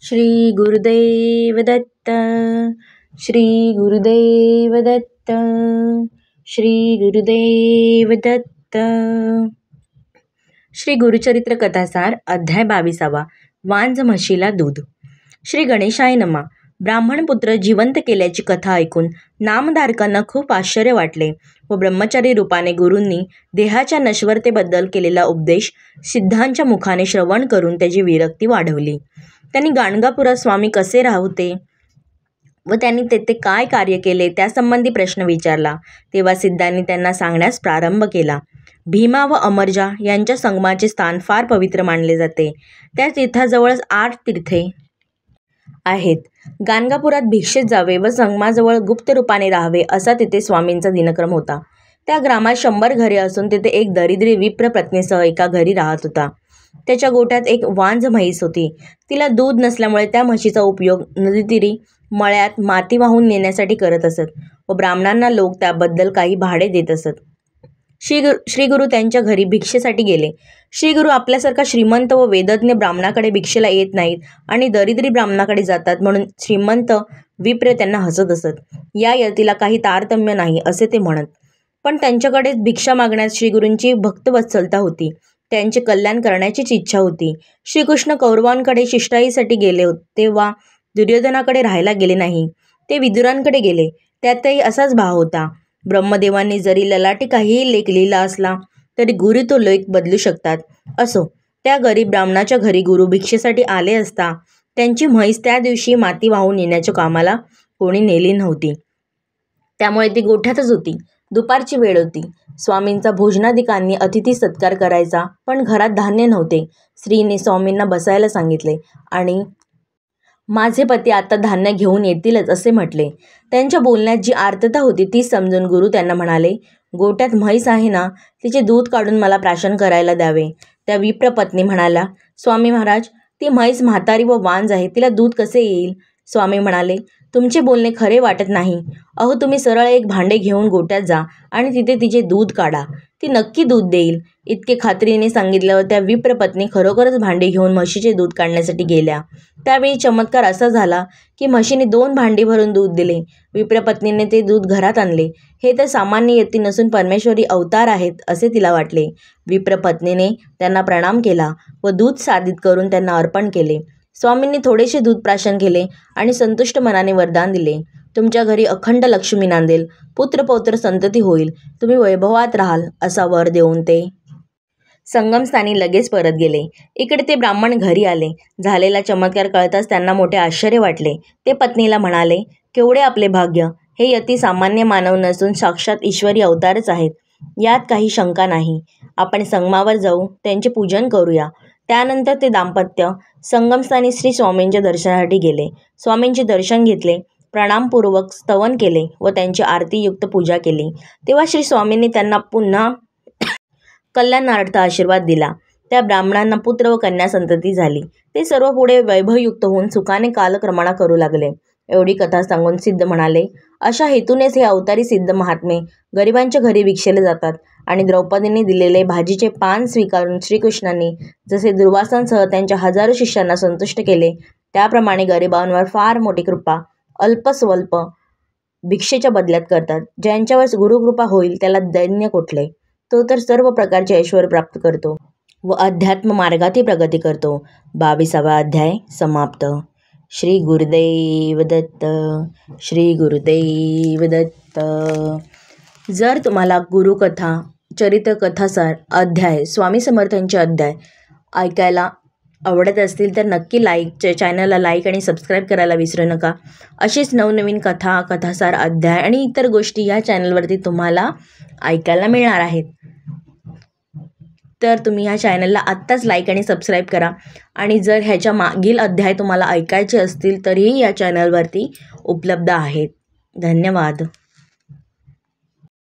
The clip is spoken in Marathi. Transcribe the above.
श्री गुरुदेव दत्त. श्री गुरुदेव दत्त. श्री गुरुदेव दत्त. श्री गुरुचरित्र कथासार अध्याय 22. वांज म्हशीला दूध. श्री गणेशाय नमा. ब्राह्मणपुत्र जिवंत केल्याची कथा ऐकून नामधारकांना खूप आश्चर्य वाटले व ब्रह्मचारी रूपाने गुरूंनी देहाच्या नश्वरतेबद्दल केलेला उपदेश सिद्धांच्या मुखाने श्रवण करून त्याची विरक्ती वाढवली. त्यांनी गाणगापुरात स्वामी कसे राहते व त्यांनी तेथे काय कार्य केले त्यासंबंधी प्रश्न विचारला. तेव्हा सिद्धांनी त्यांना सांगण्यास प्रारंभ केला. भीमा व अमरजा यांच्या संगमाचे स्थान फार पवित्र मानले जाते. त्या तीर्थाजवळच 8 तीर्थे आहेत. गाणगापुरात भिक्षेत जावे व संगमाजवळ गुप्त रूपाने राहावे असा तेथे स्वामींचा दिनक्रम होता. त्या ग्रामात 100 घरे असून तेथे एक दरिद्री विप्र पत्नीसह एका घरी राहत होता. त्याच्या गोठ्यात एक वांज म्हैस होती. तिला दूध नसल्यामुळे त्या म्हशीचा उपयोग नदीतीरी मळ्यात माती वाहून नेण्यासाठी करत असत व ब्राह्मणांना लोक त्याबद्दल काही भाडे देत असत. श्रीगुरु त्यांच्या घरी भिक्षेसाठी गेले. श्रीगुरु आपल्यासारखा श्रीमंत व वेदज्ञ ब्राह्मणाकडे भिक्षेला येत नाहीत आणि दरिद्री ब्राह्मणाकडे जातात म्हणून श्रीमंत विप्र त्यांना हसत असत. या यतीला काही तारतम्य नाही असे ते म्हणत. पण त्यांच्याकडेच भिक्षा मागण्यात श्रीगुरूंची भक्तवत्सलता होती. त्यांचे कल्याण करण्याचीच इच्छा होती. श्रीकृष्ण कौरवांकडे शिष्टाईसाठी गेले तेव्हा दुर्योधनाकडे राहायला गेले नाही. ते विदुरांकडे गेले. त्यातही असाच भाव होता. ब्रह्मदेवांनी जरी ललाटी काहीही लेख लिहिला असला तरी गुरु तो लेख बदलू शकतात. असो, त्या गरीब ब्राह्मणाच्या घरी गुरु भिक्षेसाठी आले असता त्यांची म्हैस त्या दिवशी माती वाहून येण्याच्या कामाला कोणी नेली नव्हती. त्यामुळे ती गोठ्यातच होती. दुपारची वेळ होती. स्वामींचा भोजनाधिकांनी अतिथी सत्कार करायचा, पण घरात धान्य नव्हते. स्त्रीने स्वामींना बसायला सांगितले आणि माझे पती आता धान्य घेऊन येतीलच असे म्हटले. त्यांच्या बोलण्यात जी आर्तता होती ती समजून गुरु त्यांना म्हणाले, गोठ्यात म्हैस आहे ना, तिचे दूध काढून मला प्राशन करायला द्यावे. त्या विप्र पत्नी म्हणाल्या, स्वामी महाराज, ती म्हैस म्हातारी व वांज आहे, तिला दूध कसे येईल? स्वामी म्हणाले, तुमचे बोलणे खरे वाटत नाही. अहो, तुम्ही सरळ एक भांडे घेऊन गोठ्यात जा आणि तिथे तिचे दूध काढा. ती नक्की दूध देईल. इतके खात्रीने सांगितल्यावर त्या विप्र पत्नी खरोखरच भांडी घेऊन म्हशीचे दूध काढण्यासाठी गेल्या. त्यावेळी चमत्कार असा झाला की म्हशीने 2 भांडी भरून दूध दिले. विप्र पत्नीने ते दूध घरात आणले. हे तर सामान्य यती नसून परमेश्वरी अवतार आहेत असे तिला वाटले. विप्र पत्नीने त्यांना प्रणाम केला व दूध साधित करून त्यांना अर्पण केले. स्वामींनी थोडेसे दूध प्राशन केले आणि संतुष्ट मनाने वरदान दिले, तुमच्या घरी अखंड लक्ष्मी नांदेल, पुत्रपौत्र संतती होईल, तुम्ही वैभवात राहाल असा वर देऊन ते संगमस्थानी लगेच परत गेले. इकडे ते ब्राह्मण घरी आले. झालेला चमत्कार कळताच त्यांना मोठे आश्चर्य वाटले. ते पत्नीला म्हणाले, केवढे आपले भाग्य. हे यती सामान्य मानव नसून साक्षात ईश्वरी अवतारच आहेत. यात काही शंका नाही. आपण संगमावर जाऊ, त्यांचे पूजन करूया. त्यानंतर ते दाम्पत्य संगमस्थानी श्री स्वामींच्या दर्शनासाठी गेले. स्वामींचे दर्शन घेतले, प्रणामपूर्वक स्तवन केले व त्यांची आरतीयुक्त पूजा केली. तेव्हा श्री स्वामींनी त्यांना पुन्हा कल्याणार्थ आशीर्वाद दिला. त्या ब्राह्मणांना पुत्र व कन्या संतती झाली. ते सर्व पुढे वैभवयुक्त होऊन सुखाने कालक्रमणा करू लागले. एवढी कथा सांगून सिद्ध म्हणाले, अशा हेतूनेच हे अवतारी सिद्ध महात्मे गरिबांच्या घरी भिक्षेला जातात आणि द्रौपदींनी दिलेले भाजीचे पान स्वीकारून श्रीकृष्णांनी जसे दुर्वासांसह त्यांच्या हजारो शिष्यांना संतुष्ट केले, त्याप्रमाणे गरिबांवर फार मोठी कृपा अल्पस्वल्प भिक्षेच्या बदल्यात करतात. ज्यांच्यावर गुरुकृपा होईल त्याला दैन्य कोठले. तो तर सर्व प्रकारचे ऐश्वर प्राप्त करतो व अध्यात्म मार्गातही प्रगती करतो. 22वा अध्याय समाप्त. श्री गुरुदेव दत्त. श्री गुरुदेव दत्त. जर तुम्हाला गुरुकथा, चरित्रकथासार अध्याय, स्वामी समर्थांचे अध्याय ऐकायला आवडत असतील तर नक्की चॅनलला लाईक आणि सबस्क्राईब करायला विसरू नका. अशीच नवनवीन कथा, कथासार, अध्याय आणि इतर गोष्टी या चॅनलवरती तुम्हाला ऐकायला मिळणार आहेत. तर तुम्ही ह्या चॅनलला आत्ताच लाईक आणि सबस्क्राईब करा. आणि जर ह्याच्या मागील अध्याय तुम्हाला ऐकायचे असतील तरीही या चॅनलवरती उपलब्ध आहेत. धन्यवाद.